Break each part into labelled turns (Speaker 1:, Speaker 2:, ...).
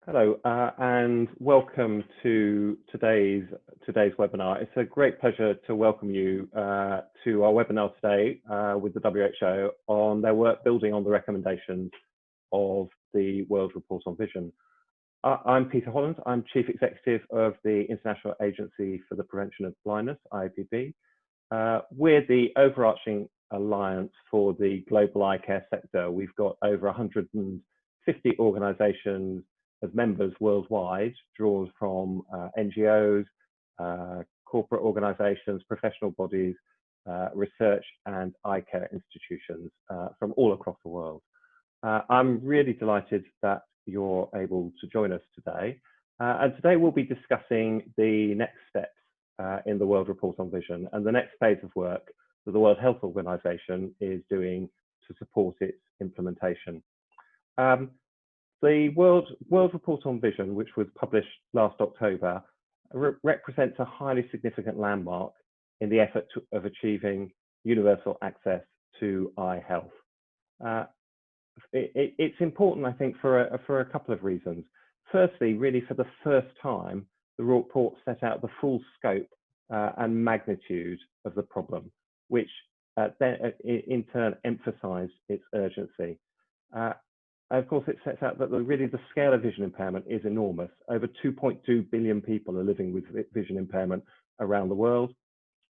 Speaker 1: Hello, and welcome to today's webinar. It's a great pleasure to welcome you to our webinar today with the WHO on their work building on the recommendations of the World Report on Vision. I'm Peter Holland. I'm Chief Executive of the International Agency for the Prevention of Blindness, IAPB. We're the overarching alliance for the global eye care sector. We've got over 150 organisations as members worldwide, drawn from NGOs, corporate organisations, professional bodies, research and eye care institutions from all across the world. I'm really delighted that you're able to join us today. And today we'll be discussing the next steps in the World Report on Vision and the next phase of work that the World Health Organization is doing to support its implementation. The World Report on Vision, which was published last October, represents a highly significant landmark in the effort of achieving universal access to eye health. It's important, I think, for a couple of reasons. Firstly, really for the first time, the report set out the full scope and magnitude of the problem, which then in turn emphasised its urgency. Of course, it sets out that really the scale of vision impairment is enormous. Over 2.2 billion people are living with vision impairment around the world.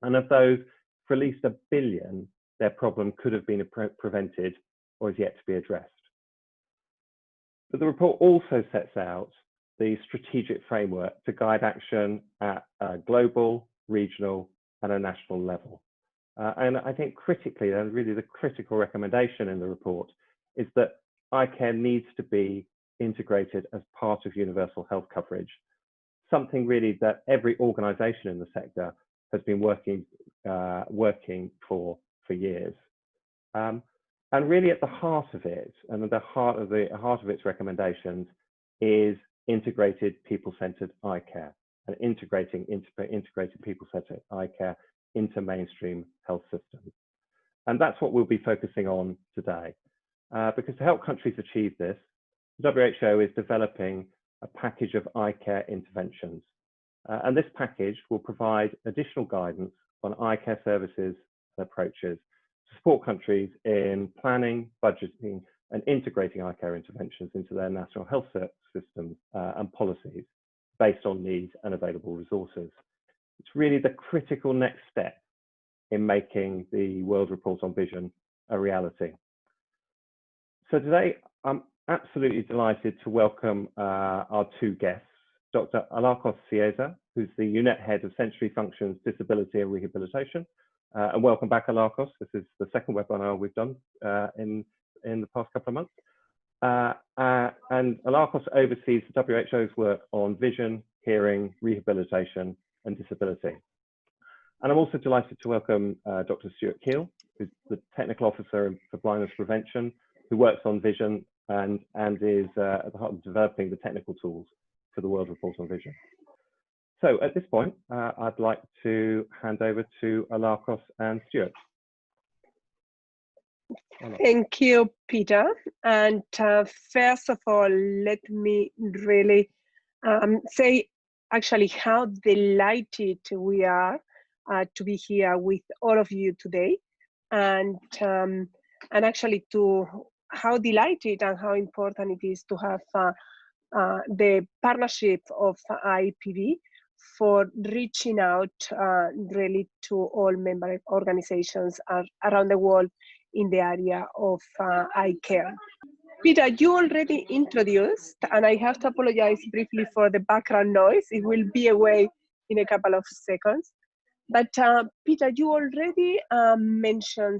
Speaker 1: And of those, for at least 1 billion, their problem could have been prevented or is yet to be addressed. But the report also sets out the strategic framework to guide action at a global, regional, and a national level. And I think critically, and really the critical recommendation in the report, is that eye care needs to be integrated as part of universal health coverage, something really that every organisation in the sector has been working for years. And really at the heart of it, and at the heart of its recommendations, is integrated people-centred eye care and integrating people-centred eye care into mainstream health systems. And that's what we'll be focusing on today. Because to help countries achieve this, the WHO is developing a package of eye care interventions. And this package will provide additional guidance on eye care services and approaches to support countries in planning, budgeting, and integrating eye care interventions into their national health systems and policies based on needs and available resources. It's really the critical next step in making the World Report on Vision a reality. So today, I'm absolutely delighted to welcome our two guests, Dr. Alakos Cieza, who's the Unit Head of Sensory Functions, Disability and Rehabilitation. And welcome back, Alakos. This is the second webinar we've done in the past couple of months. And Alakos oversees the WHO's work on vision, hearing, rehabilitation, and disability. And I'm also delighted to welcome Dr. Stuart Keel, who's the Technical Officer for Blindness Prevention, who works on vision and is at the heart of developing the technical tools for the World Report on Vision. So at this point, I'd like to hand over to Alakos and Stuart.
Speaker 2: Thank you, Peter. And first of all, let me really say actually how delighted we are to be here with all of you today, and actually to how delighted and how important it is to have the partnership of IAPB for reaching out really to all member organizations around the world in the area of eye care. Peter, you already introduced, and I have to apologize briefly for the background noise. It will be away in a couple of seconds. But Peter, you already mentioned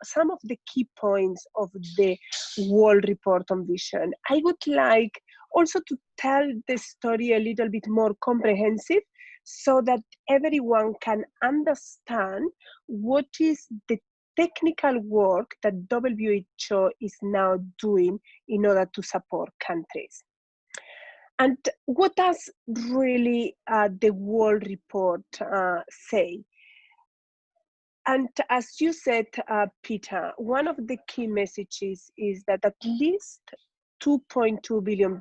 Speaker 2: some of the key points of the World Report on Vision. I would like also to tell the story a little bit more comprehensive so that everyone can understand what is the technical work that WHO is now doing in order to support countries. And what does really the World Report say? And as you said, Peter, one of the key messages is that at least 2.2 billion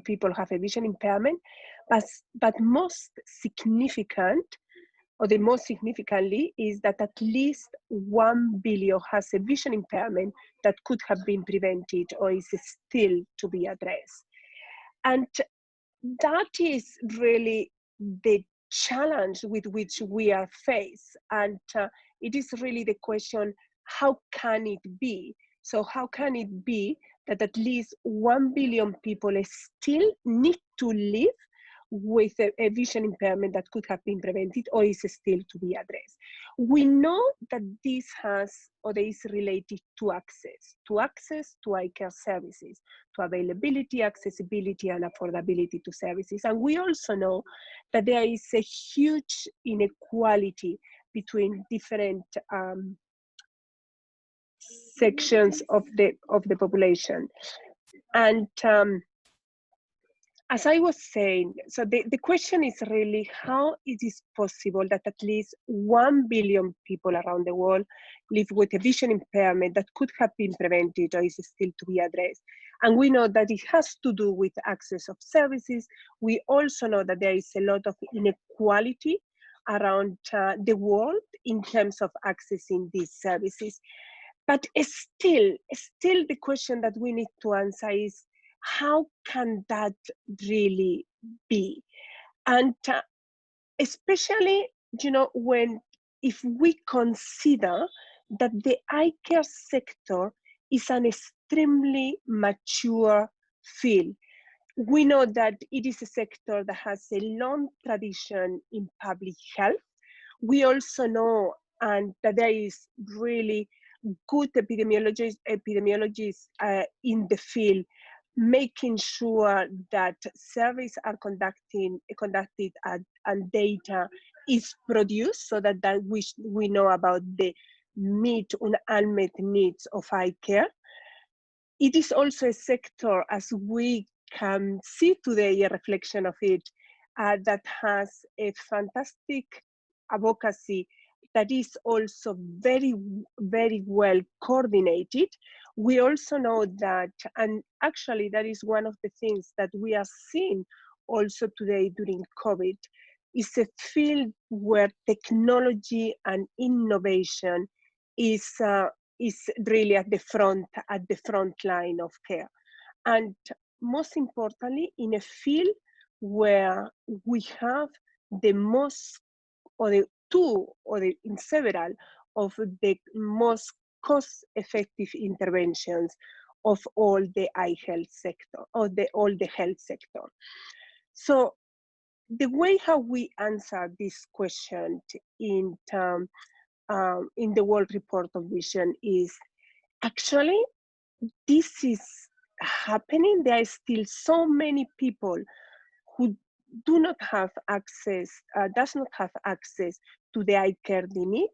Speaker 2: people have a vision impairment, but most significant, or the most significantly, is that at least 1 billion has a vision impairment that could have been prevented or is still to be addressed. And that is really the challenge with which we are faced. And it is really the question, how can it be? So how can it be that at least 1 billion people still need to live with a vision impairment that could have been prevented or is still to be addressed? We know that this is related to access to ICARE services, to availability, accessibility, and affordability to services. And we also know that there is a huge inequality between different sections of the population. And as I was saying, so the question is really how it is possible that at least 1 billion people around the world live with a vision impairment that could have been prevented or is still to be addressed. And we know that it has to do with access of services. We also know that there is a lot of inequality around the world in terms of accessing these services. But still the question that we need to answer is, how can that really be? And especially, if we consider that the ICARE sector is an extremely mature field. We know that it is a sector that has a long tradition in public health. We also know that there is really good epidemiologists in the field, making sure that surveys are conducted and data is produced so that we know about the meet and unmet needs of ICARE. It is also a sector, as we can see today, a reflection of it, that has a fantastic advocacy that is also very, very well coordinated. We also know that, and actually that is one of the things that we are seeing also today during COVID, is a field where technology and innovation is really at the front line of care. And most importantly, in a field where we have the most, in several of the most cost-effective interventions of all the health sector. So the way how we answer this question in the World Report of Vision is, actually, this is happening. There are still so many people who does not have access to the ICARE they need,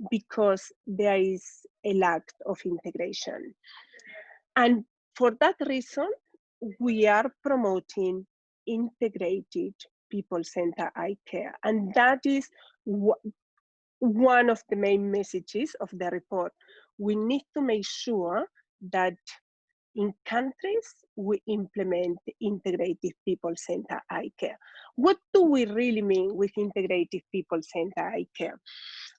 Speaker 2: because there is a lack of integration. And for that reason, we are promoting integrated people-centered ICARE. And that is one of the main messages of the report. We need to make sure that in countries, we implement integrative people-centered ICARE. What do we really mean with integrative people-centered ICARE?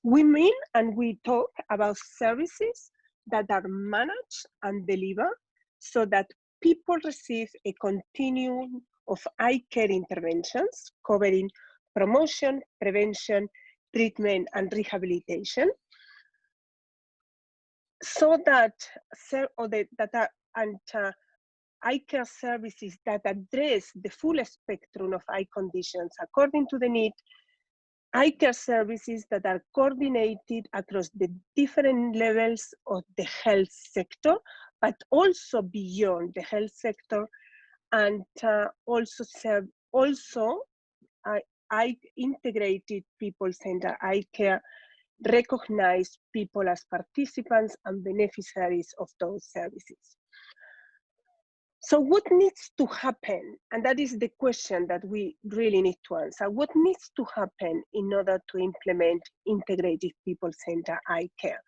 Speaker 2: We mean, and we talk about services that are managed and delivered so that people receive a continuum of ICARE interventions covering promotion, prevention, treatment, and rehabilitation, so that ICARE services that address the full spectrum of eye conditions according to the need, ICARE services that are coordinated across the different levels of the health sector, but also beyond the health sector, and integrated people-centered ICARE recognize people as participants and beneficiaries of those services. So what needs to happen? And that is the question that we really need to answer. What needs to happen in order to implement integrated people-centered ICARE?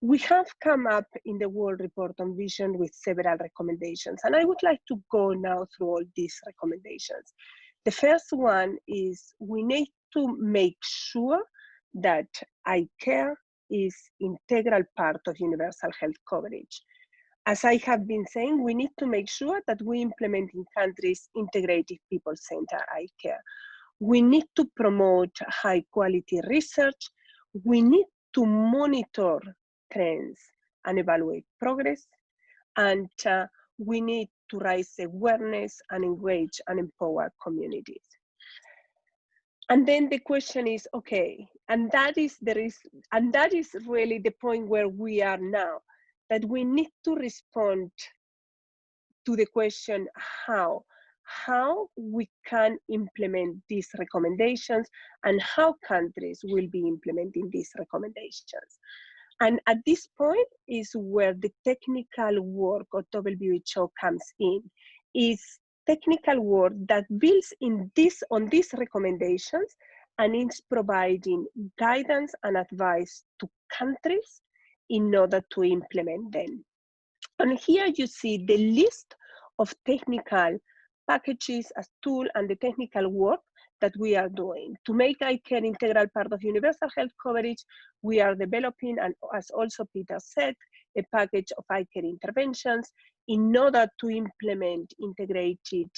Speaker 2: We have come up in the World Report on Vision with several recommendations, and I would like to go now through all these recommendations. The first one is we need to make sure that ICARE is integral part of universal health coverage. As I have been saying, we need to make sure that we implement in countries integrated people-centered ICARE. We need to promote high-quality research. We need to monitor trends and evaluate progress. And we need to raise awareness and engage and empower communities. And then the question is, okay, and that is really the point where we are now, that we need to respond to the question how we can implement these recommendations and how countries will be implementing these recommendations. And at this point is where the technical work of WHO comes in, is technical work that builds on these recommendations and is providing guidance and advice to countries in order to implement them. And here you see the list of technical packages as tool and the technical work that we are doing. To make ICARE integral part of universal health coverage, we are developing, and as also Peter said, a package of ICARE interventions in order to implement integrated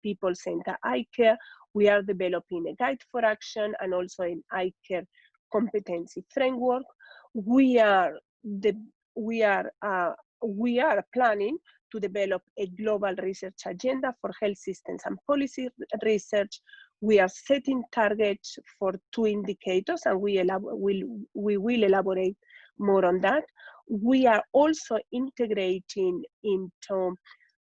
Speaker 2: people-centered ICARE. We are developing a guide for action and also an ICARE competency framework. We are planning to develop a global research agenda for health systems and policy research. We are setting targets for 2 indicators, and we will elaborate more on that. We are also integrating into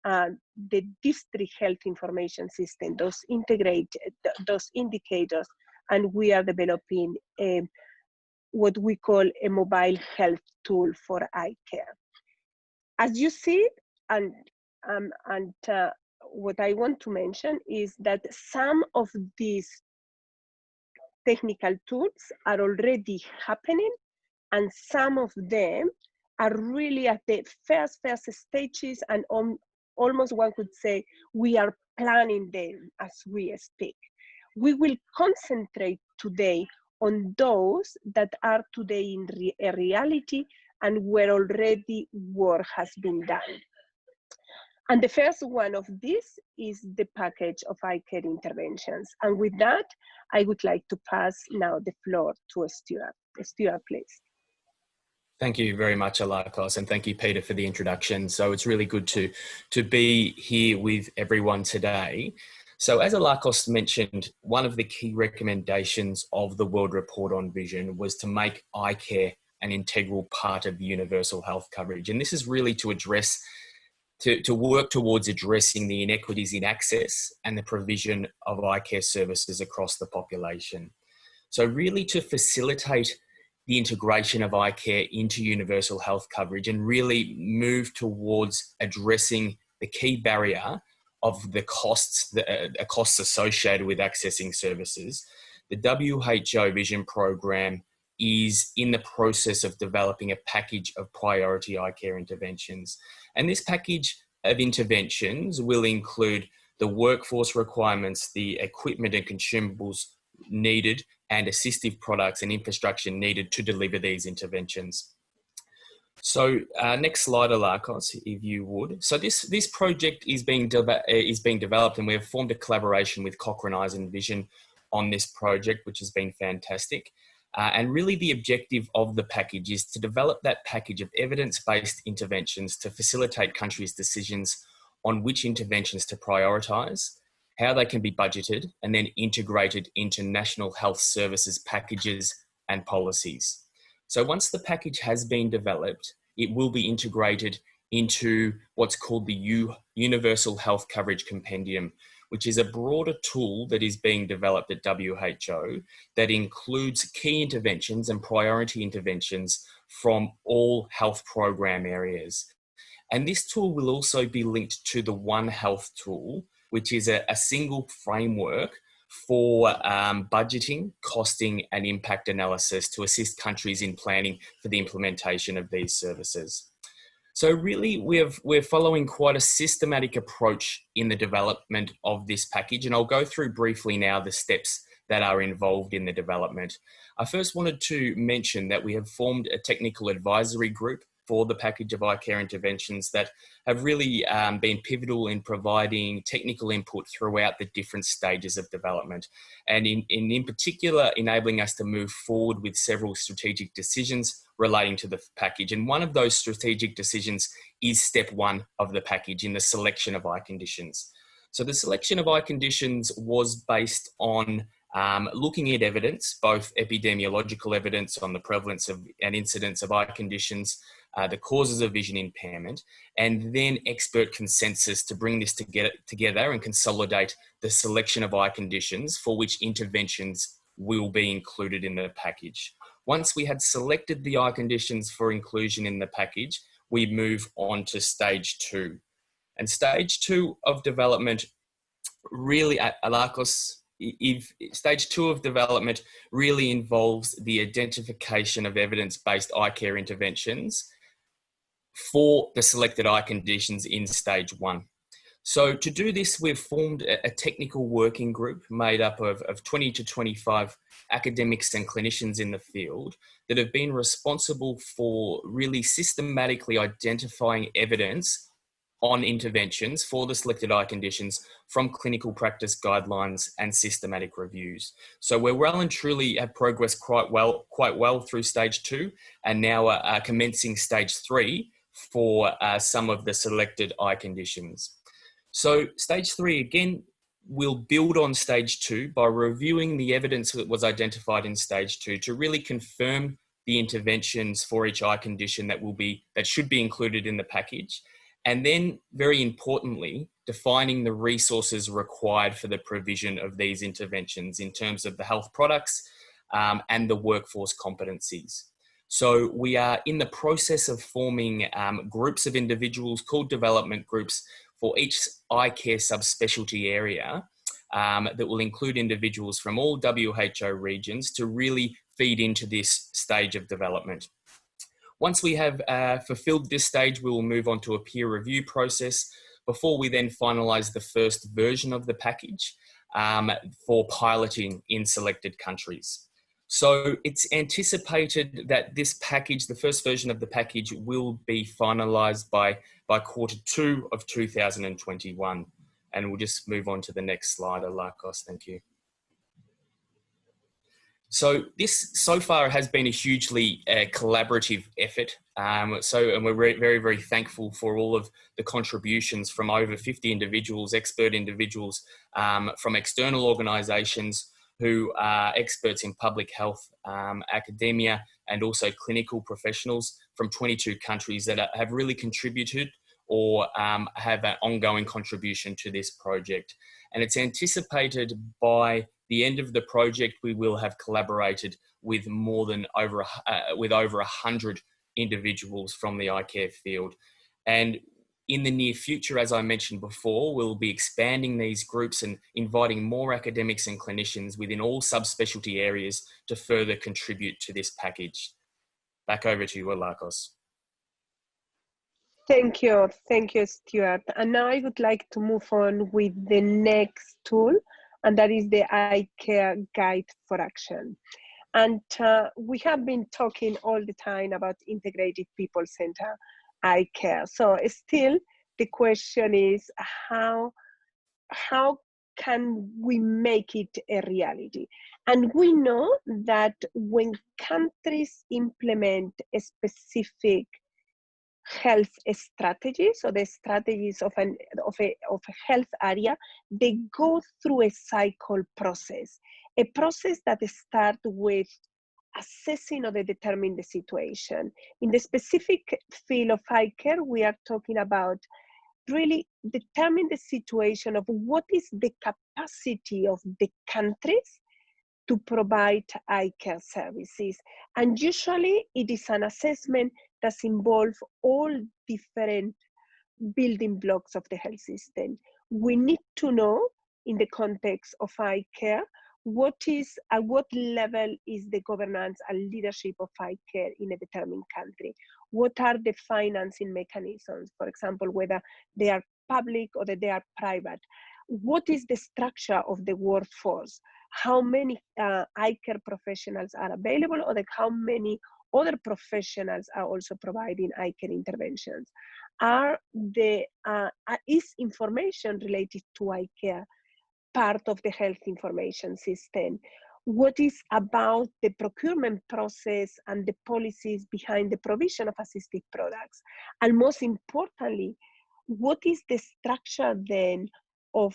Speaker 2: the district health information system, those indicators, and we are developing what we call a mobile health tool for ICARE. As you see, and what I want to mention is that some of these technical tools are already happening, and some of them are really at the first stages, and almost one could say we are planning them as we speak. We will concentrate today on those that are today in a reality and where already work has been done. And the first one of this is the package of ICARE interventions. And with that, I would like to pass now the floor to Stuart. Stuart, please.
Speaker 3: Thank you very much, Alakos, and thank you, Peter, for the introduction. So it's really good to be here with everyone today. So as Alakos mentioned, one of the key recommendations of the World Report on Vision was to make ICARE an integral part of universal health coverage. And this is really to address, to work towards addressing the inequities in access and the provision of ICARE services across the population. So really to facilitate the integration of ICARE into universal health coverage and really move towards addressing the key barrier of the costs associated with accessing services, the WHO Vision Program is in the process of developing a package of priority ICARE interventions. And this package of interventions will include the workforce requirements, the equipment and consumables needed, and assistive products and infrastructure needed to deliver these interventions. So next slide, Alakos, if you would. So this project is being developed, and we have formed a collaboration with Cochrane Eyes and Vision on this project, which has been fantastic. And really the objective of the package is to develop that package of evidence-based interventions to facilitate countries' decisions on which interventions to prioritise, how they can be budgeted, and then integrated into national health services packages and policies. So once the package has been developed, it will be integrated into what's called the Universal Health Coverage Compendium, which is a broader tool that is being developed at WHO that includes key interventions and priority interventions from all health program areas. And this tool will also be linked to the One Health tool, which is a single framework for budgeting, costing, and impact analysis to assist countries in planning for the implementation of these services. So really, we're following quite a systematic approach in the development of this package, and I'll go through briefly now the steps that are involved in the development. I first wanted to mention that we have formed a technical advisory group for the package of ICARE interventions that have really been pivotal in providing technical input throughout the different stages of development, and in particular enabling us to move forward with several strategic decisions relating to the package. And one of those strategic decisions is step one of the package in the selection of eye conditions. So the selection of eye conditions was based on looking at evidence, both epidemiological evidence on the prevalence of and incidence of eye conditions, the causes of vision impairment, and then expert consensus to bring this together and consolidate the selection of eye conditions for which interventions will be included in the package. Once we had selected the eye conditions for inclusion in the package, we move on to stage two. And stage two of development really at IALACOS, stage two of development really involves the identification of evidence-based eye care interventions for the selected eye conditions in stage one. So to do this, we've formed a technical working group made up of 20 to 25 academics and clinicians in the field that have been responsible for really systematically identifying evidence on interventions for the selected eye conditions from clinical practice guidelines and systematic reviews. So we're well and truly have progressed quite well through stage two, and now are commencing stage three for some of the selected eye conditions. So stage three, again, will build on stage two by reviewing the evidence that was identified in stage two to really confirm the interventions for each eye condition that should be included in the package. And then, very importantly, defining the resources required for the provision of these interventions in terms of the health products and the workforce competencies. So we are in the process of forming groups of individuals called development groups for each eye care subspecialty area that will include individuals from all WHO regions to really feed into this stage of development. Once we have fulfilled this stage, we will move on to a peer review process before we then finalise the first version of the package for piloting in selected countries. So it's anticipated that this package, the first version of the package, will be finalised by Q2 of 2021. And we'll just move on to the next slide, IALACOS. Thank you. So this so far has been a hugely collaborative effort. And we're very, very thankful for all of the contributions from over 50 individuals, expert individuals from external organisations who are experts in public health, academia, and also clinical professionals from 22 countries that have really contributed or have an ongoing contribution to this project. And it's anticipated by the end of the project, we will have collaborated with over 100 individuals from the eye care field. And in the near future, as I mentioned before, we'll be expanding these groups and inviting more academics and clinicians within all subspecialty areas to further contribute to this package. Back over to you, IALACOS.
Speaker 2: Thank you, Stuart. And now I would like to move on with the next tool, and that is the ICARE Guide for Action. And we have been talking all the time about integrated people-centered eye care. So still, the question is how can we make it a reality? And we know that when countries implement a specific health strategy, so the strategies of a health area, they go through a cycle process, a process that starts with assessing or determining the situation. In the specific field of eye care, we are talking about really determine the situation of what is the capacity of the countries to provide eye care services. And usually it is an assessment that involves all different building blocks of the health system. We need to know in the context of ICARE, at what level is the governance and leadership of ICARE in a determined country? What are the financing mechanisms, for example, whether they are public or that they are private? What is the structure of the workforce? How many ICARE professionals are available, or how many other professionals are also providing ICARE interventions? Is information related to ICARE part of the health information system? What is about the procurement process and the policies behind the provision of assistive products? And most importantly, what is the structure then of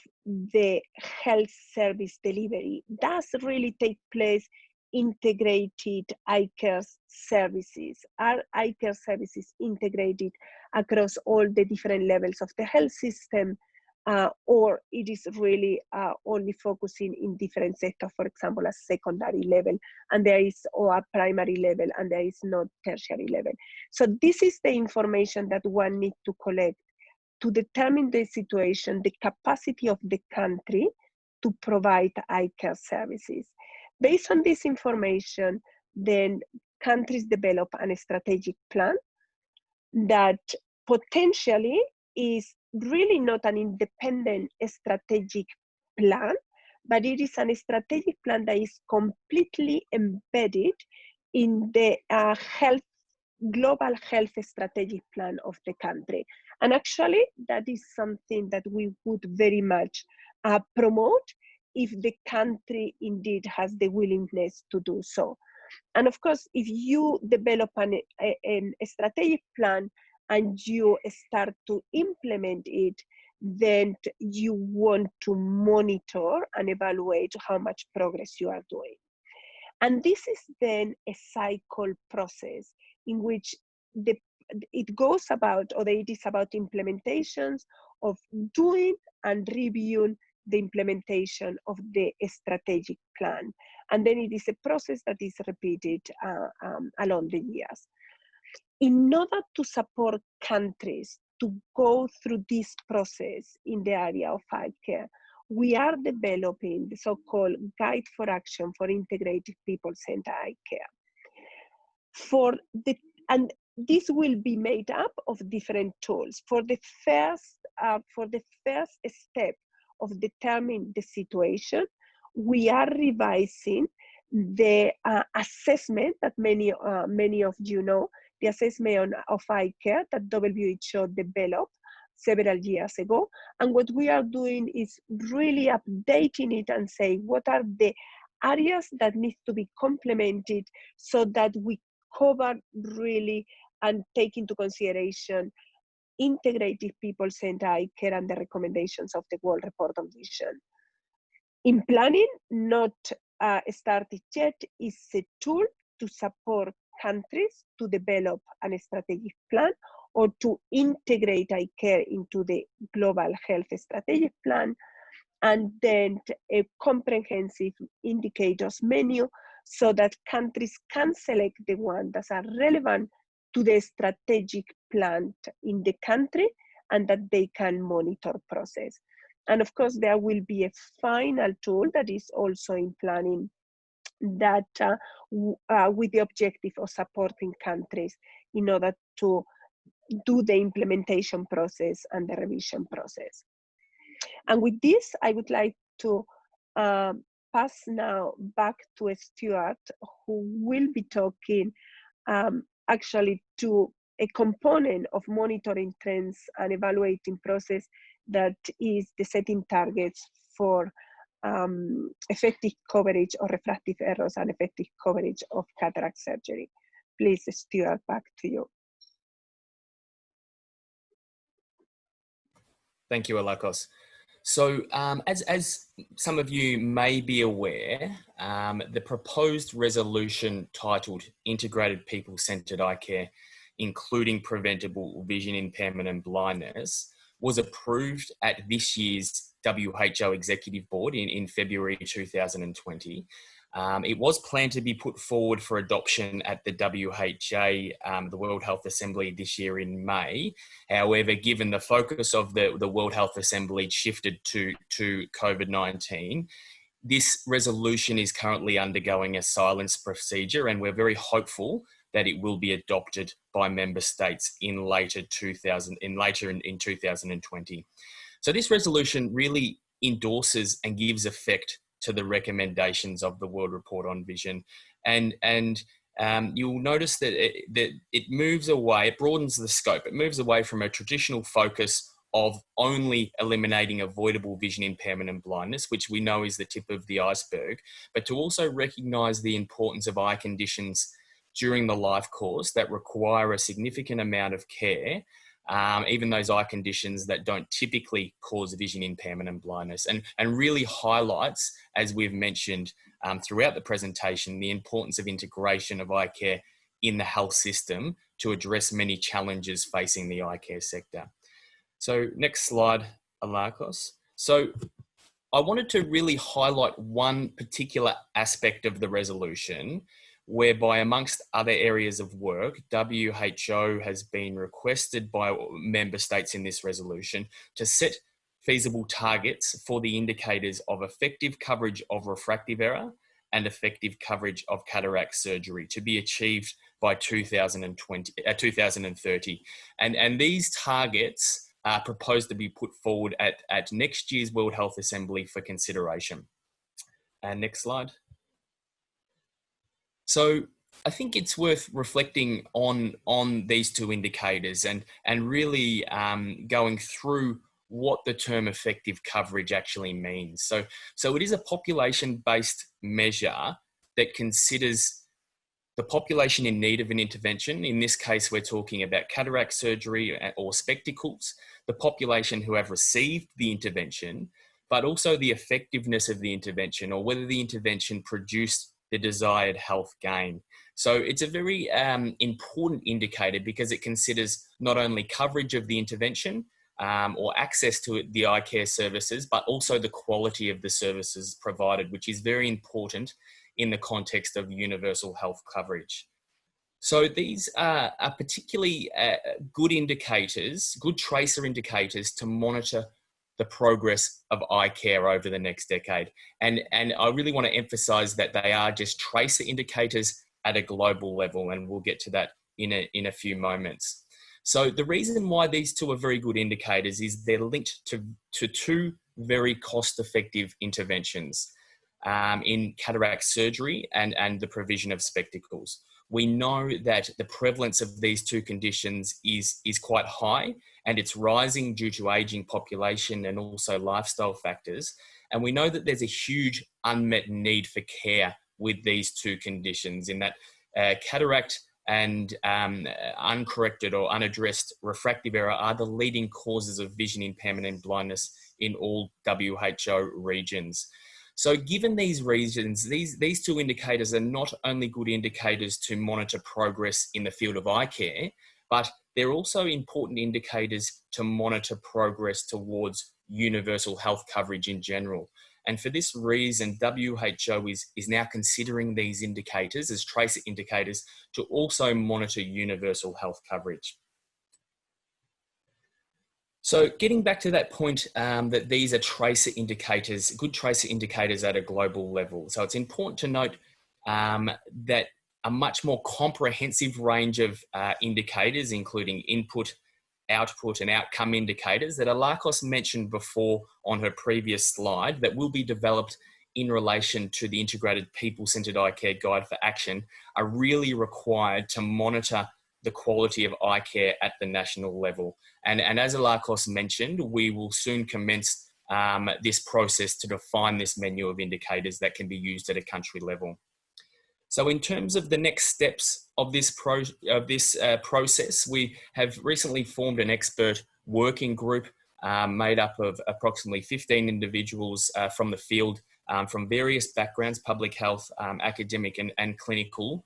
Speaker 2: the health service delivery? Does really take place integrated ICARE services? Are ICARE services integrated across all the different levels of the health system? Or it is really only focusing in different sectors, for example, a secondary level, and there is or a primary level, and there is no tertiary level. So this is the information that one needs to collect to determine the situation, the capacity of the country to provide ICARE services. Based on this information, then countries develop a strategic plan that potentially is really not an independent strategic plan, but it is a strategic plan that is completely embedded in the global health strategic plan of the country. And actually, that is something that we would very much promote if the country indeed has the willingness to do so. And of course, if you develop a strategic plan and you start to implement it, then you want to monitor and evaluate how much progress you are doing. And this is then a cycle process in which it goes about, or it is about implementations of doing and reviewing the implementation of the strategic plan. And then it is a process that is repeated along the years. In order to support countries to go through this process in the area of ICARE, we are developing the so-called Guide for Action for Integrated People-Centered ICARE. And this will be made up of different tools. For the first step of determining the situation, we are revising the assessment that many of you know, the assessment of ICARE that WHO developed several years ago. And what we are doing is really updating it and saying what are the areas that need to be complemented so that we cover really and take into consideration integrated people-centered ICARE and the recommendations of the World Report on Vision. In planning, not started yet, is a tool to support countries to develop a strategic plan or to integrate ICARE into the global health strategic plan, and then a comprehensive indicators menu so that countries can select the ones that are relevant to the strategic plan in the country and that they can monitor process. And of course, there will be a final tool that is also in planning that with the objective of supporting countries in order to do the implementation process and the revision process. And with this, I would like to pass now back to Stuart, who will be talking actually to a component of monitoring trends and evaluating process that is the setting targets for effective coverage of refractive errors and effective coverage of cataract surgery. Please, Stuart, back to you.
Speaker 3: Thank you, Alakos. So as some of you may be aware, the proposed resolution titled Integrated People-Centered ICARE, including preventable vision impairment and blindness, was approved at this year's WHO Executive Board in February 2020. It was planned to be put forward for adoption at the WHA, the World Health Assembly, this year in May. However, given the focus of the World Health Assembly shifted to COVID-19, this resolution is currently undergoing a silence procedure, and we're very hopeful that it will be adopted by member states in later in 2020. So this resolution really endorses and gives effect to the recommendations of the World Report on Vision, and you'll notice that it moves away, it broadens the scope, it moves away from a traditional focus of only eliminating avoidable vision impairment and blindness, which we know is the tip of the iceberg, but to also recognise the importance of eye conditions during the life course that require a significant amount of care, even those eye conditions that don't typically cause vision impairment and blindness, and really highlights, as we've mentioned throughout the presentation, the importance of integration of eye care in the health system to address many challenges facing the eye care sector. So next slide, Alakos. So I wanted to really highlight one particular aspect of the resolution, whereby amongst other areas of work, WHO has been requested by member states in this resolution to set feasible targets for the indicators of effective coverage of refractive error and effective coverage of cataract surgery to be achieved by 2030. And these targets are proposed to be put forward at next year's World Health Assembly for consideration. And next slide. So I think it's worth reflecting on these two indicators and really going through what the term effective coverage actually means. So it is a population-based measure that considers the population in need of an intervention. In this case, we're talking about cataract surgery or spectacles, the population who have received the intervention, but also the effectiveness of the intervention, or whether the intervention produced the desired health gain. So it's a very important indicator because it considers not only coverage of the intervention or access to the eye care services, but also the quality of the services provided, which is very important in the context of universal health coverage. So these are particularly good indicators, good tracer indicators to monitor the progress of eye care over the next decade. And I really want to emphasize that they are just tracer indicators at a global level, and we'll get to that in a few moments. So the reason why these two are very good indicators is they're linked to two very cost-effective interventions in cataract surgery and the provision of spectacles. We know that the prevalence of these two conditions is quite high, and it's rising due to aging population and also lifestyle factors. And we know that there's a huge unmet need for care with these two conditions, in that cataract and uncorrected or unaddressed refractive error are the leading causes of vision impairment and blindness in all WHO regions. So given these reasons, these two indicators are not only good indicators to monitor progress in the field of eye care, but they're also important indicators to monitor progress towards universal health coverage in general. And for this reason, WHO is now considering these indicators as tracer indicators to also monitor universal health coverage. So getting back to that point that these are tracer indicators, good tracer indicators at a global level. So it's important to note that a much more comprehensive range of indicators, including input, output and outcome indicators that Alakos mentioned before on her previous slide, that will be developed in relation to the integrated people-centred eye care guide for action, are really required to monitor the quality of eye care at the national level. And as Alakos mentioned, we will soon commence this process to define this menu of indicators that can be used at a country level. So in terms of the next steps of this process, we have recently formed an expert working group made up of approximately 15 individuals from the field, from various backgrounds, public health, academic and clinical,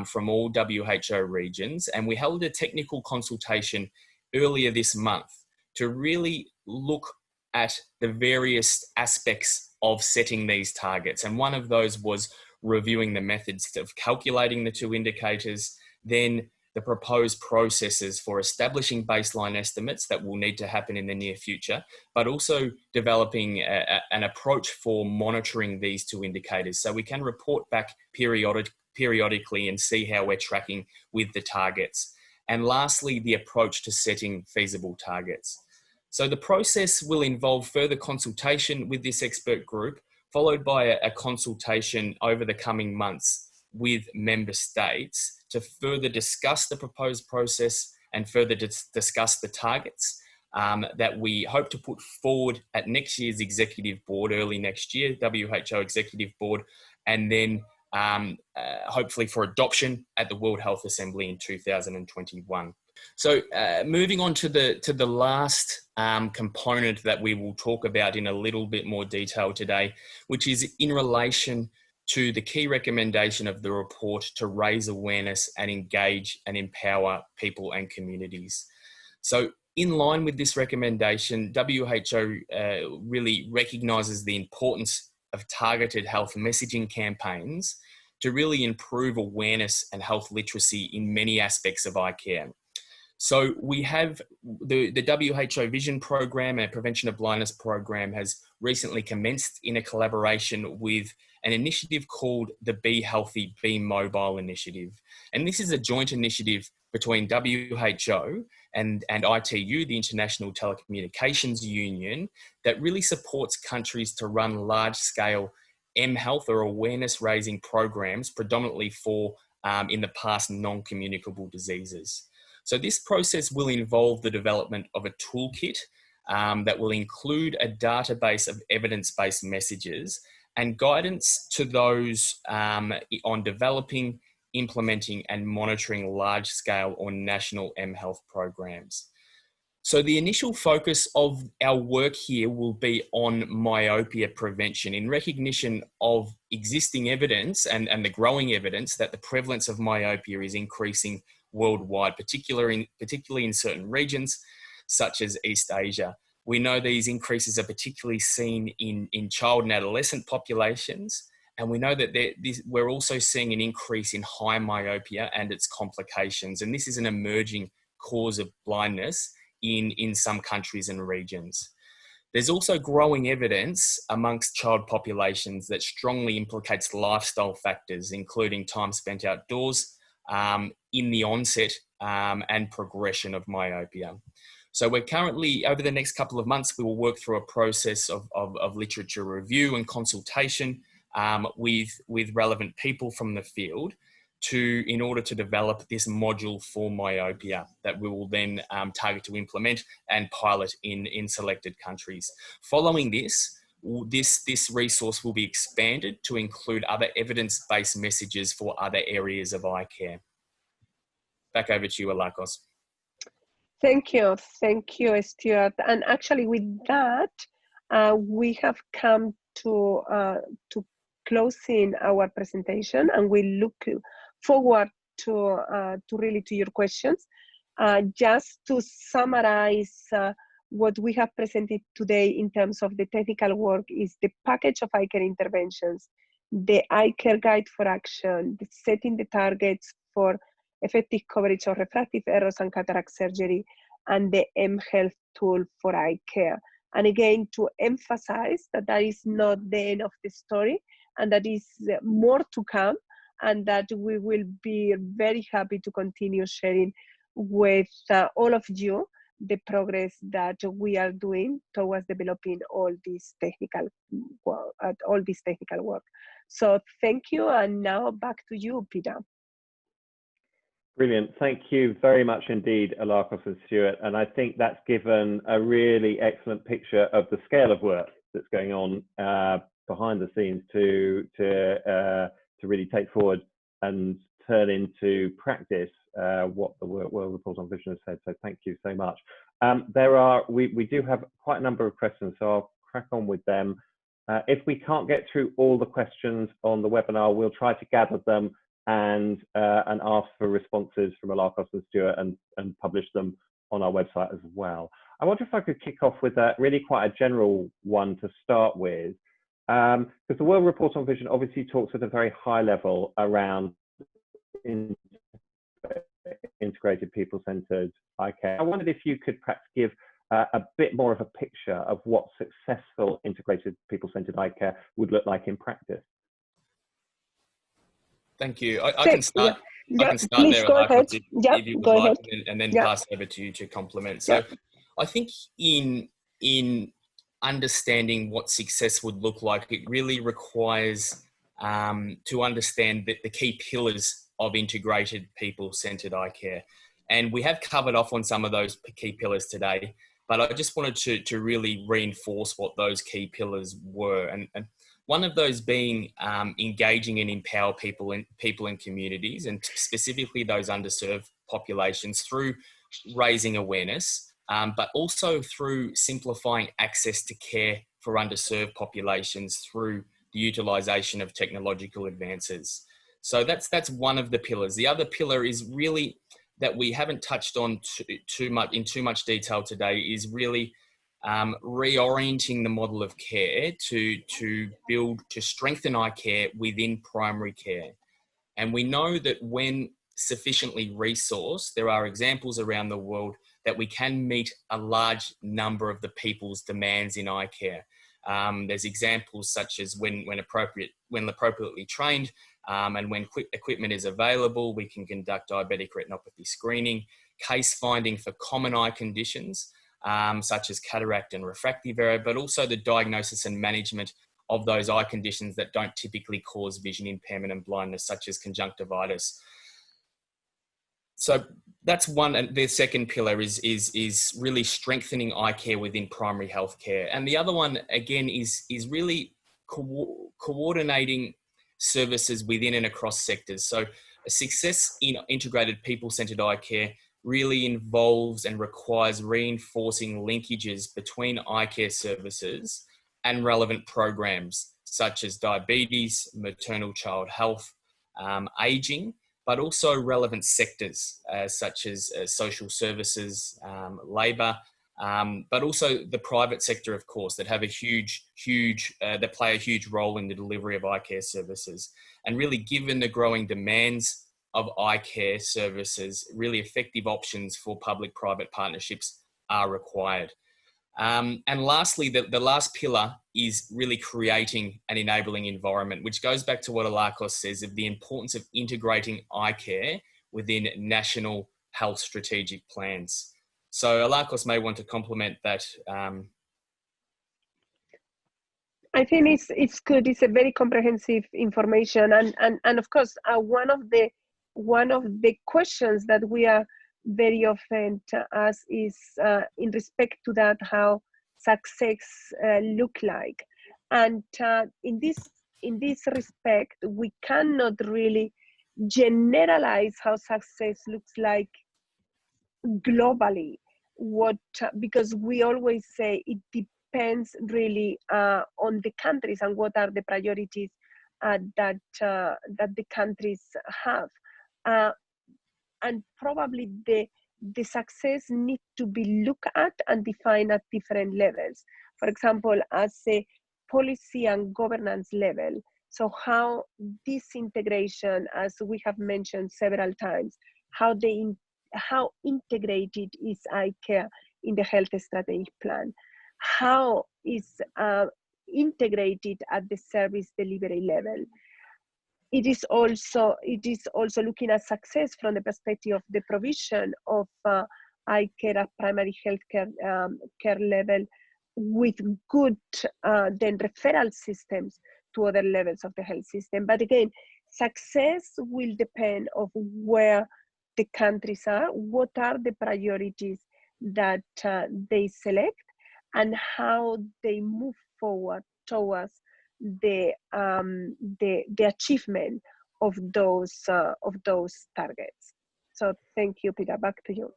Speaker 3: from all WHO regions. And we held a technical consultation earlier this month to really look at the various aspects of setting these targets. And one of those was reviewing the methods of calculating the two indicators, then the proposed processes for establishing baseline estimates that will need to happen in the near future, but also developing an approach for monitoring these two indicators so we can report back periodically and see how we're tracking with the targets. And lastly, the approach to setting feasible targets. So the process will involve further consultation with this expert group, followed by a consultation over the coming months with member states to further discuss the proposed process and further discuss the targets that we hope to put forward at next year's executive board, early next year, WHO executive board, and then hopefully for adoption at the World Health Assembly in 2021. So moving on to the last component that we will talk about in a little bit more detail today, which is in relation to the key recommendation of the report to raise awareness and engage and empower people and communities. So in line with this recommendation, WHO really recognises the importance of targeted health messaging campaigns to really improve awareness and health literacy in many aspects of ICARE. So we have the WHO Vision Program and Prevention of Blindness Program has recently commenced in a collaboration with an initiative called the Be Healthy, Be Mobile initiative. And this is a joint initiative between WHO and ITU, the International Telecommunications Union, that really supports countries to run large-scale mHealth or awareness-raising programs, predominantly for, in the past, non-communicable diseases. So this process will involve the development of a toolkit that will include a database of evidence-based messages and guidance to those on developing, implementing and monitoring large-scale or national mHealth programs. So the initial focus of our work here will be on myopia prevention in recognition of existing evidence and the growing evidence that the prevalence of myopia is increasing worldwide, particularly in certain regions such as East Asia. We know these increases are particularly seen in child and adolescent populations, and we know that we're also seeing an increase in high myopia and its complications, and this is an emerging cause of blindness in some countries and regions. There's also growing evidence amongst child populations that strongly implicates lifestyle factors, including time spent outdoors, in the onset and progression of myopia. So we're currently, over the next couple of months, we will work through a process of literature review and consultation with relevant people from the field in order to develop this module for myopia that we will then target to implement and pilot in selected countries. Following this resource will be expanded to include other evidence-based messages for other areas of ICARE. Back over to you, Alakos.
Speaker 2: Thank you, Stuart. And actually, with that, we have come to closing our presentation, and we look forward to your questions. Just to summarize what we have presented today in terms of the technical work is the package of ICARE interventions, the ICARE guide for action, the setting the targets for effective coverage of refractive errors and cataract surgery, and the mHealth tool for ICARE. And again, to emphasize that that is not the end of the story, and that is more to come, and that we will be very happy to continue sharing with all of you the progress that we are doing towards developing all this technical work. So thank you, and now back to you, Peter.
Speaker 1: Brilliant. Thank you very much indeed, Alakos and Stuart. And I think that's given a really excellent picture of the scale of work that's going on behind the scenes to really take forward and turn into practice what the World Report on Vision has said. So thank you so much. We do have quite a number of questions, so I'll crack on with them. If we can't get through all the questions on the webinar, we'll try to gather them and ask for responses from Alakos and Stuart and publish them on our website as well. I wonder if I could kick off with a really quite a general one to start with, because the World Report on Vision obviously talks at a very high level around integrated people-centred ICARE. I wondered if you could perhaps give a bit more of a picture of what successful integrated people-centred ICARE would look like in practice.
Speaker 3: Thank you. I can start.
Speaker 2: Yeah.
Speaker 3: I can start
Speaker 2: Please
Speaker 3: there,
Speaker 2: go ahead.
Speaker 3: if you would
Speaker 2: go
Speaker 3: like,
Speaker 2: ahead.
Speaker 3: and then pass over to you to complement. So, I think in understanding what success would look like, it really requires to understand the key pillars of integrated people-centred ICARE. And we have covered off on some of those key pillars today, but I just wanted to really reinforce what those key pillars were. And one of those being engaging and empower people in communities, and specifically those underserved populations, through raising awareness, but also through simplifying access to care for underserved populations through the utilisation of technological advances. So that's one of the pillars. The other pillar is really that we haven't touched on too much detail today, is really reorienting the model of care to strengthen ICARE within primary care. And we know that when sufficiently resourced, there are examples around the world that we can meet a large number of the people's demands in ICARE. There's examples such as when appropriately trained, and when equipment is available, we can conduct diabetic retinopathy screening, case finding for common eye conditions, such as cataract and refractive error, but also the diagnosis and management of those eye conditions that don't typically cause vision impairment and blindness, such as conjunctivitis. So that's one. And the second pillar is really strengthening ICARE within primary healthcare. And the other one, again, is really coordinating services within and across sectors. So a success in integrated people-centred ICARE really involves and requires reinforcing linkages between ICARE services and relevant programs such as diabetes, maternal child health, ageing, but also relevant sectors such as social services, labour, but also the private sector, of course, that have that play a huge role in the delivery of ICARE services. And really, given the growing demands of ICARE services, really effective options for public-private partnerships are required. And lastly, the last pillar is really creating an enabling environment, which goes back to what Alakos says of the importance of integrating ICARE within national health strategic plans. So Alakos may want to complement that.
Speaker 2: I think it's good. It's a very comprehensive information, and of course, one of the questions that we are very often asked is in respect to that, how success look like, and in this respect, we cannot really generalize how success looks like globally. Because we always say it depends really on the countries and what are the priorities that the countries have, and probably the success needs to be looked at and defined at different levels. For example, as a policy and governance level. So how this integration, as we have mentioned several times, how integrated is ICARE in the health strategic plan? How is integrated at the service delivery level? It is also looking at success from the perspective of the provision of ICARE at primary healthcare care level, with good then referral systems to other levels of the health system. But again, success will depend on where the countries are, what are the priorities that they select, and how they move forward towards the achievement of those targets. So thank you, Peter. Back to you.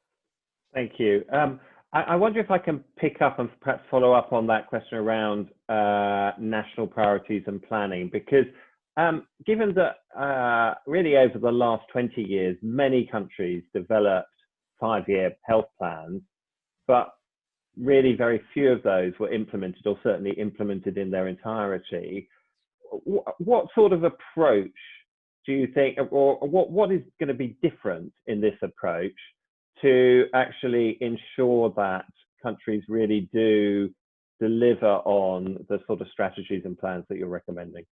Speaker 1: Thank you. I wonder if I can pick up and perhaps follow up on that question around national priorities and planning, because given that really over the last 20 years, many countries developed 5-year health plans, but really very few of those were implemented, or certainly implemented in their entirety. What sort of approach do you think, or what is going to be different in this approach to actually ensure that countries really do deliver on the sort of strategies and plans that you're recommending?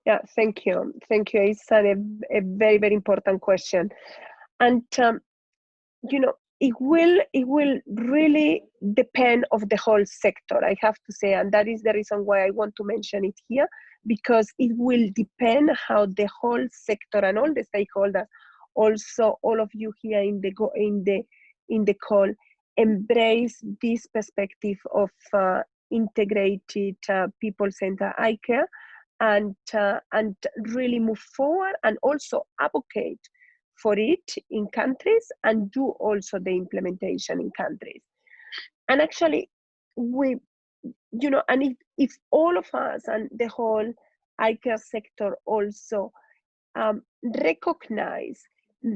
Speaker 2: Yeah, thank you. Thank you. It's a very, very important question. And, you know, it will really depend of the whole sector, I have to say. And that is the reason why I want to mention it here, because it will depend how the whole sector and all the stakeholders, also all of you here in the call, embrace this perspective of integrated people-centered ICARE, and really move forward and also advocate for it in countries and do also the implementation in countries. And actually, and if all of us and the whole ICARE sector also recognize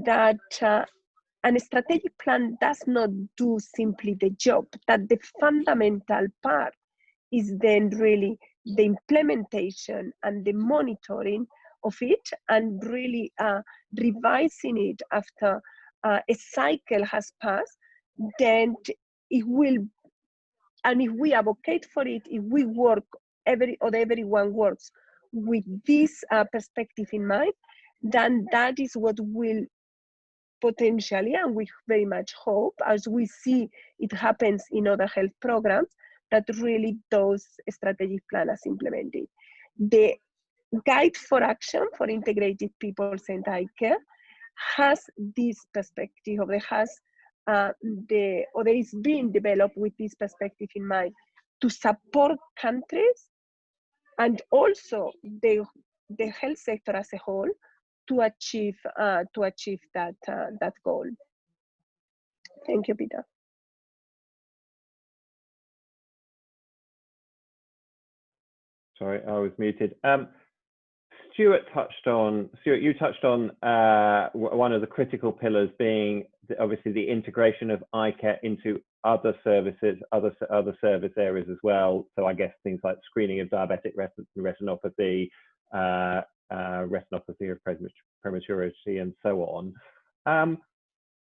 Speaker 2: that a strategic plan does not do simply the job, that the fundamental part is then really the implementation and the monitoring of it, and really revising it after a cycle has passed, then it will, and if we advocate for it, if we work, everyone works with this perspective in mind, then that is what will potentially, and we very much hope, as we see it happens in other health programs, that really those strategic plans are implemented. The Guide for Action for Integrated People-Centered ICARE has this perspective, or is being developed with this perspective in mind, to support countries and also the health sector as a whole to achieve that goal. Thank you, Peter.
Speaker 1: Sorry, I was muted. Stuart, you touched on one of the critical pillars being obviously the integration of ICARE into other services, other service areas as well. So I guess things like screening of diabetic retinopathy, retinopathy of prematurity, and so on.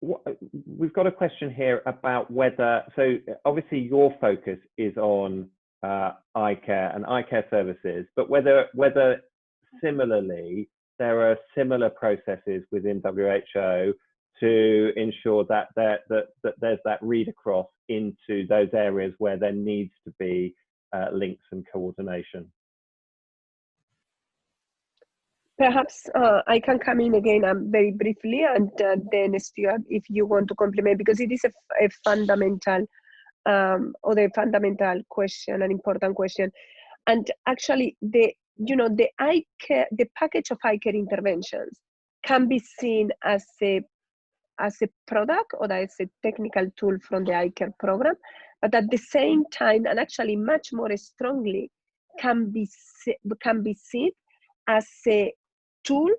Speaker 1: We've got a question here about whether, so obviously your focus is on ICARE and ICARE services, but whether similarly there are similar processes within WHO to ensure that there's that read across into those areas where there needs to be links and coordination.
Speaker 2: Perhaps I can come in again very briefly, and then Stuart, if you want to complement, because it is a fundamental fundamental question, an important question. And actually, the ICARE, the package of ICARE interventions can be seen as a product or as a technical tool from the ICARE program, but at the same time, and actually much more strongly, can be seen as a tool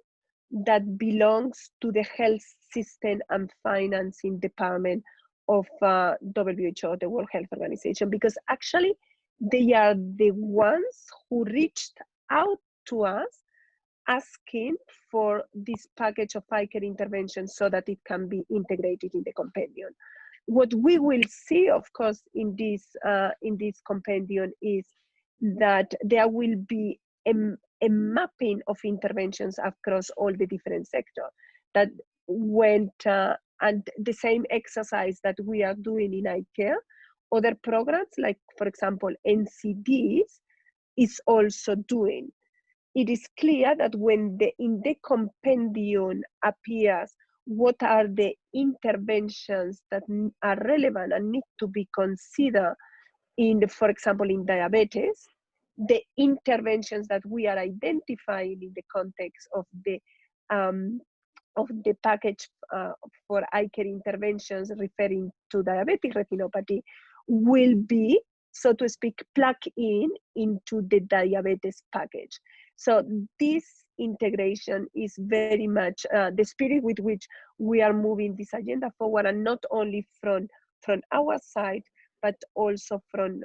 Speaker 2: that belongs to the health system and financing department of WHO, the World Health Organization, because actually they are the ones who reached out to us asking for this package of ICARE interventions so that it can be integrated in the compendium. What we will see, of course, in this compendium is that there will be a mapping of interventions across all the different sectors that went, and the same exercise that we are doing in ICARE, other programs like, for example, NCDs is also doing. It is clear that when in the compendium appears what are the interventions that are relevant and need to be considered in, for example, in diabetes, the interventions that we are identifying in the context of the package for ICARE interventions referring to diabetic retinopathy will be, so to speak, plugged into the diabetes package. So this integration is very much the spirit with which we are moving this agenda forward, and not only from our side, but also from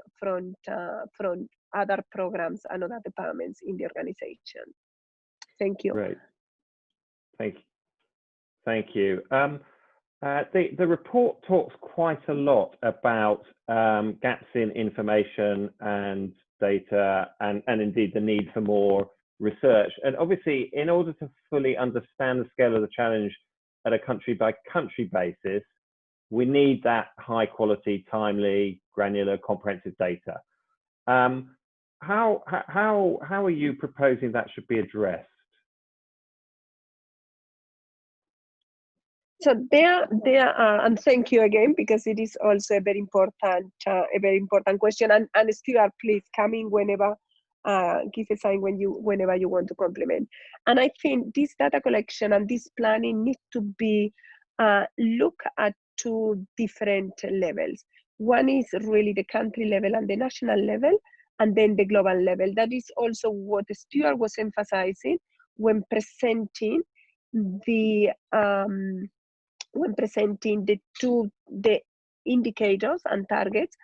Speaker 2: other programs and other departments in the organization. Thank you.
Speaker 1: Great. Thank you. The report talks quite a lot about gaps in information and data, and indeed the need for more research. And obviously, in order to fully understand the scale of the challenge at a country-by-country basis, we need that high-quality, timely, granular, comprehensive data. How are you proposing that should be addressed?
Speaker 2: So there are, and thank you again, because it is also a very important question. And Stuart, please come in whenever, give a sign whenever you want to complement. And I think this data collection and this planning need to be look at two different levels. One is really the country level and the national level, and then the global level. That is also what Stuart was emphasizing when presenting the the indicators and targets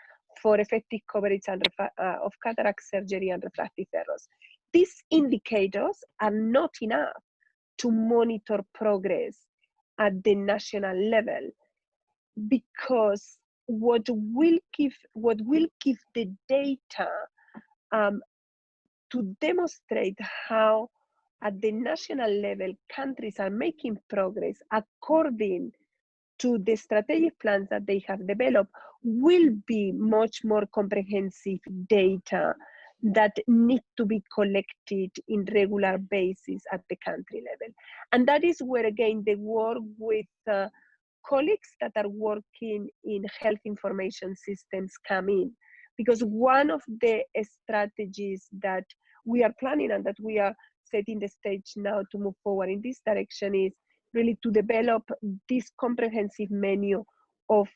Speaker 2: for effective coverage and of cataract surgery and refractive errors. These indicators are not enough to monitor progress at the national level, because what will give the data to demonstrate how at the national level countries are making progress according to the strategic plans that they have developed will be much more comprehensive data that need to be collected in regular basis at the country level. And that is where, again, the work with colleagues that are working in health information systems come in. Because one of the strategies that we are planning and that we are setting the stage now to move forward in this direction is really to develop this comprehensive menu of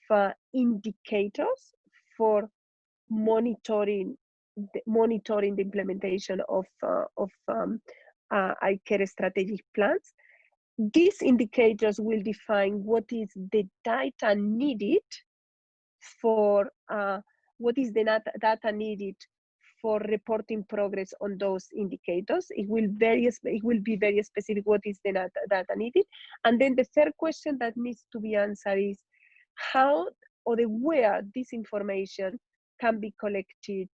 Speaker 2: indicators for monitoring the implementation of ICARE strategic plans. These indicators will define what is the data needed for data needed for reporting progress on those indicators. It will be very specific what is the data needed. And then the third question that needs to be answered is how or where this information can be collected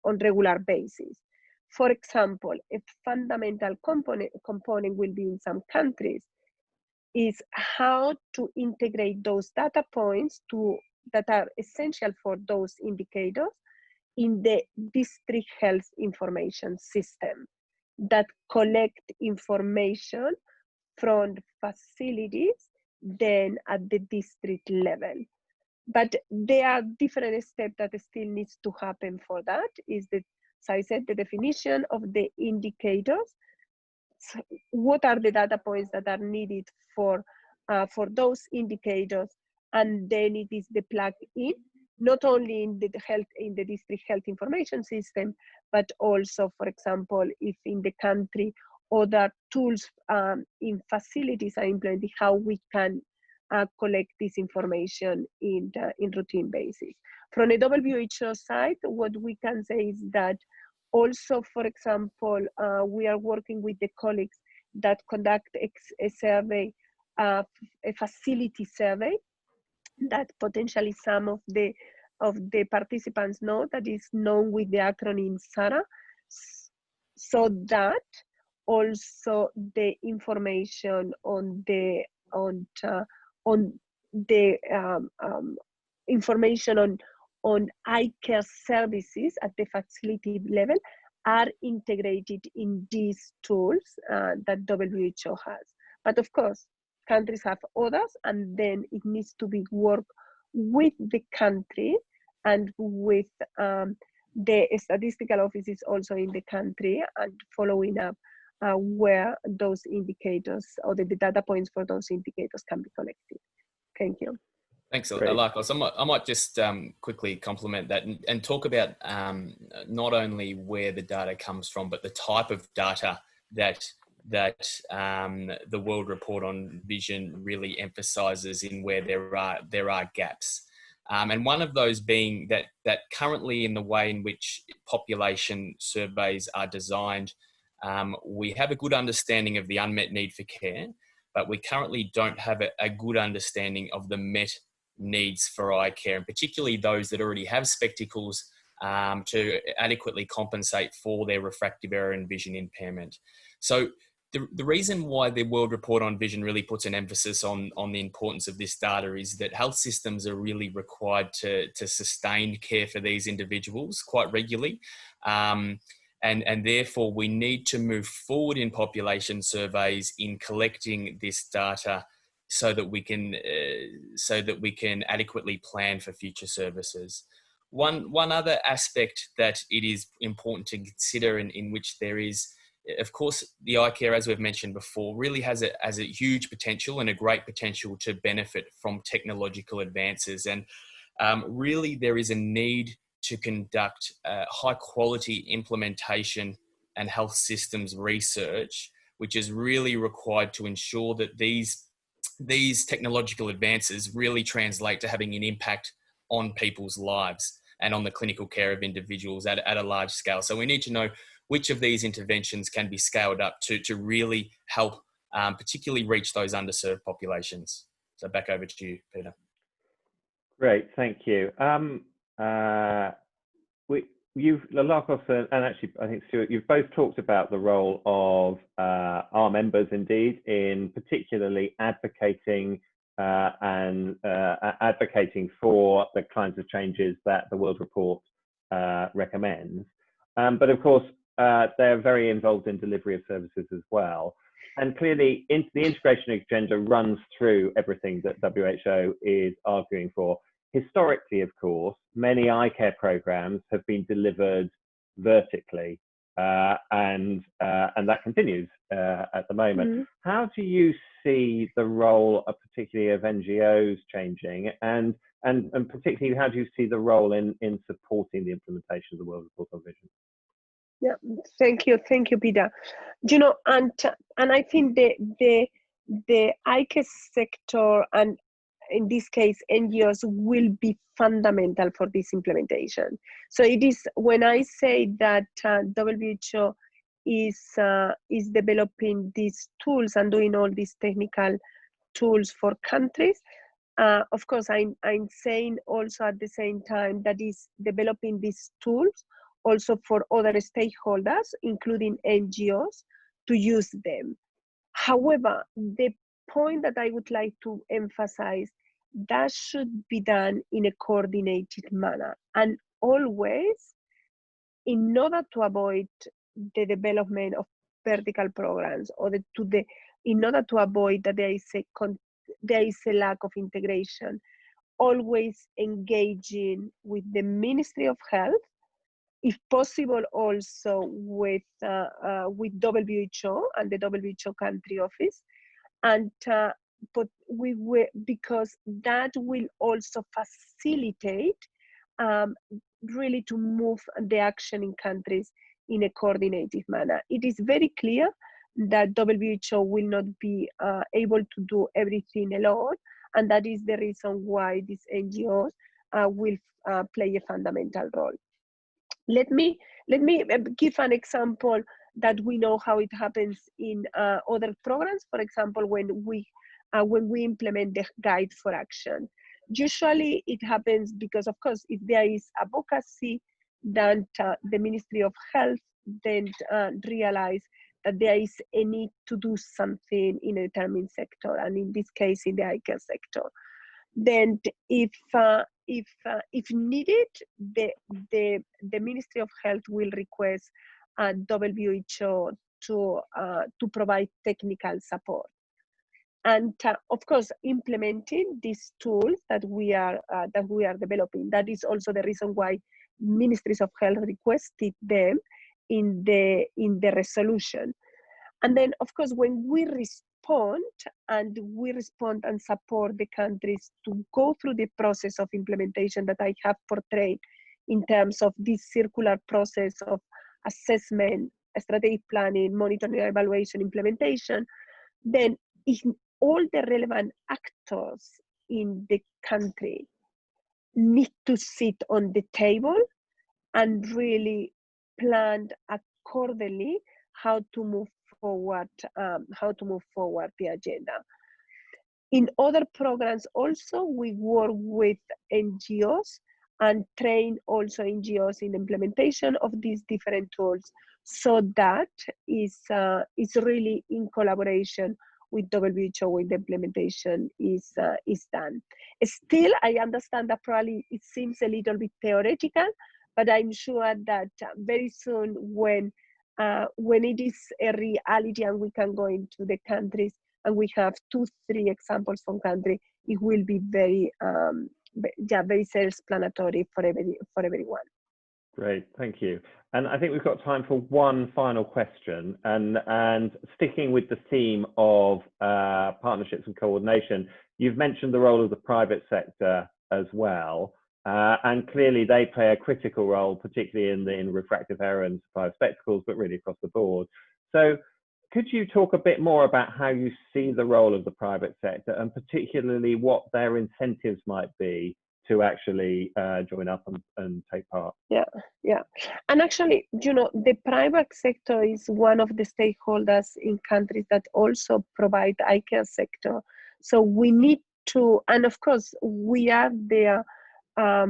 Speaker 2: on regular basis. For example, a fundamental component will be in some countries is how to integrate those data points that are essential for those indicators in the district health information system that collect information from facilities then at the district level. But there are different steps that still needs to happen for that. Is that, as I said, the definition of the indicators. So what are the data points that are needed for those indicators, and then it is the plug in, not only in the district health information system, but also, for example, if in the country other tools in facilities are implemented, how we can collect this information in routine basis. From a WHO side, what we can say is that also, for example, we are working with the colleagues that conduct a survey, a facility survey, that potentially some of the participants know, that is known with the acronym SARA, so that also the information on the information on ICARE services at the facility level are integrated in these tools that WHO has. But of course, countries have others, and then it needs to be worked with the country and with the statistical offices also in the country, and following up where those indicators or the data points for those indicators can be collected. Thank you.
Speaker 3: Thanks, Alakos. I might just quickly complement that and talk about not only where the data comes from, but the type of data that that the World Report on Vision really emphasises in where there are gaps. And one of those being that currently in the way in which population surveys are designed, we have a good understanding of the unmet need for care, but we currently don't have a good understanding of the met needs for eye care, and particularly those that already have spectacles to adequately compensate for their refractive error and vision impairment. So the reason why the World Report on Vision really puts an emphasis on the importance of this data is that health systems are really required to sustain care for these individuals quite regularly. And therefore, we need to move forward in population surveys in collecting this data so that we can adequately plan for future services. One other aspect that it is important to consider in which there is, of course, the ICARE, as we've mentioned before, really has a huge potential and a great potential to benefit from technological advances. And really there is a need to conduct high quality implementation and health systems research, which is really required to ensure that these technological advances really translate to having an impact on people's lives and on the clinical care of individuals at a large scale. So we need to know which of these interventions can be scaled up to really help particularly reach those underserved populations. So back over to you, Peter.
Speaker 1: Great, thank you. Lalaikos and actually I think Stuart, you've both talked about the role of our members indeed in particularly advocating advocating for the kinds of changes that the World Report recommends. But of course, they're very involved in delivery of services as well. And clearly, the integration agenda runs through everything that WHO is arguing for. Historically, of course, many eye care programs have been delivered vertically, and that continues at the moment. Mm-hmm. How do you see the role, particularly of NGOs, changing, and particularly how do you see the role in supporting the implementation of the World Report on Vision?
Speaker 2: Yeah, thank you, Peter. You know, and I think the eye care sector, and in this case NGOs, will be fundamental for this implementation. So it is, when I say that WHO is developing these tools and doing all these technical tools for countries, of course I'm saying also at the same time that is developing these tools also for other stakeholders, including NGOs, to use them. However, the point that I would like to emphasize, that should be done in a coordinated manner, and always in order to avoid the development of vertical programs, or in order to avoid that there is a lack of integration, always engaging with the Ministry of Health, if possible also with WHO and the WHO country office, and but because that will also facilitate really to move the action in countries in a coordinated manner. It is very clear that WHO will not be able to do everything alone, and that is the reason why these NGOs will play a fundamental role. Let me give an example that we know how it happens in other programs. For example, when we implement the guide for action, usually it happens because, of course, if there is advocacy, then the Ministry of Health then realize that there is a need to do something in a determined sector, and in this case, in the eye care sector. Then, if needed, the Ministry of Health will request WHO to provide technical support. And of course, implementing these tools that we are developing. That is also the reason why Ministries of Health requested them in the resolution. And then, of course, when we respond and support the countries to go through the process of implementation that I have portrayed in terms of this circular process of assessment, strategic planning, monitoring, evaluation, implementation, then all the relevant actors in the country need to sit on the table and really plan accordingly how to move forward the agenda. In other programs also, we work with NGOs and train also NGOs in implementation of these different tools, so that is really in collaboration with WHO when the implementation is done. Still, I understand that probably it seems a little bit theoretical, but I'm sure that very soon when it is a reality and we can go into the countries and we have 2-3 examples from country, it will be very very self-explanatory for everyone.
Speaker 1: Great, thank you. And I think we've got time for one final question. And sticking with the theme of partnerships and coordination, you've mentioned the role of the private sector as well. And clearly they play a critical role, particularly in refractive error and supply of spectacles, but really across the board. So could you talk a bit more about how you see the role of the private sector, and particularly what their incentives might be to actually join up and take part?
Speaker 2: Yeah. And actually, the private sector is one of the stakeholders in countries that also provide ICARE sector. So we need to, and of course, we are there a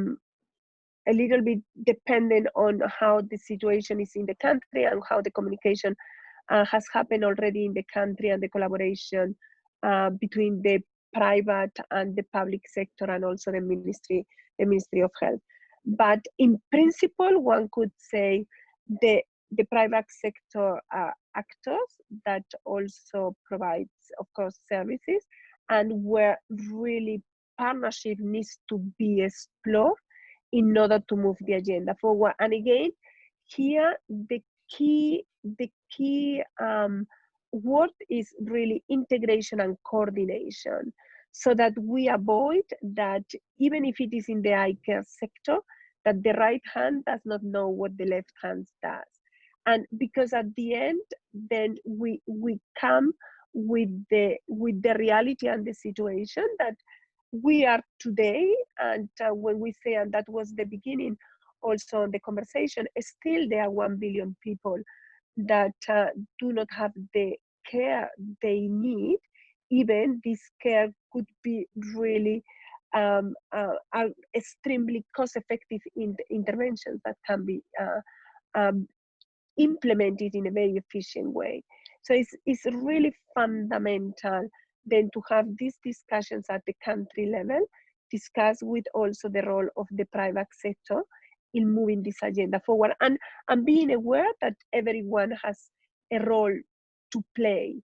Speaker 2: little bit dependent on how the situation is in the country and how the communication has happened already in the country, and the collaboration between the private and the public sector, and also the Ministry of Health. But in principle, one could say the private sector actors that also provides, of course, services, and where really partnership needs to be explored in order to move the agenda forward. And again, here the key word is really integration and coordination, so that we avoid that, even if it is in the ICARE sector, that the right hand does not know what the left hand does. And because at the end, then we come with the reality and the situation that we are today. And when we say, and that was the beginning also on the conversation, still there are 1 billion people that do not have the care they need. Even this care could be really extremely cost-effective interventions that can be implemented in a very efficient way. So it's really fundamental then to have these discussions at the country level, discuss with also the role of the private sector in moving this agenda forward, and being aware that everyone has a role to play.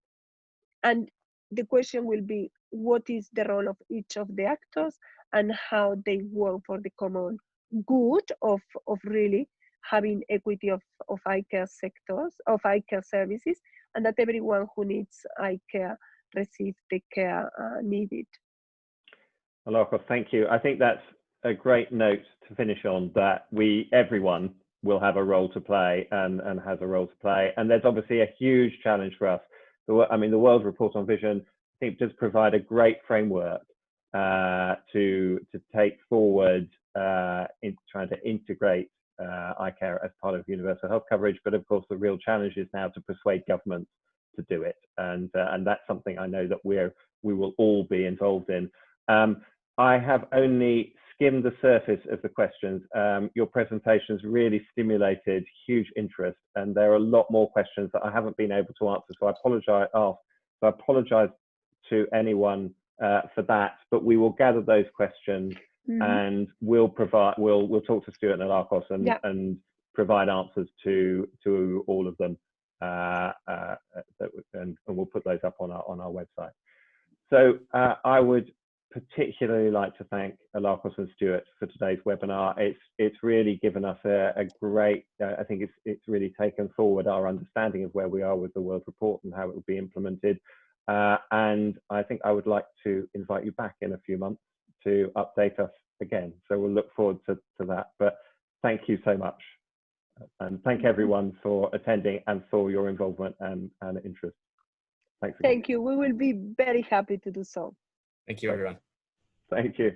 Speaker 2: And the question will be, what is the role of each of the actors and how they work for the common good of really having equity of ICARE sectors, of ICARE services, and that everyone who needs ICARE receive the care needed.
Speaker 1: Alaka, thank you. I think that's a great note to finish on, that everyone will have a role to play and has a role to play. And there's obviously a huge challenge for us. I mean, the World Report on Vision, I think, does provide a great framework to take forward in trying to integrate ICARE as part of universal health coverage. But of course, the real challenge is now to persuade governments to do it. And that's something I know that we will all be involved in. I have only skimmed the surface of the questions. Your presentations really stimulated huge interest, and there are a lot more questions that I haven't been able to answer. So I apologize to anyone for that, but we will gather those questions and we'll talk to Stuart and Alakos and provide answers to all of them, and we'll put those up on our website. So I would particularly like to thank Alakos and Stuart for today's webinar. It's really given us a great, I think it's really taken forward our understanding of where we are with the World Report and how it will be implemented. And I think I would like to invite you back in a few months to update us again. So we'll look forward to that. But thank you so much. And thank everyone for attending and for your involvement and interest. Thanks again.
Speaker 2: Thank you. We will be very happy to do so.
Speaker 3: Thank you, everyone.
Speaker 1: Thank you.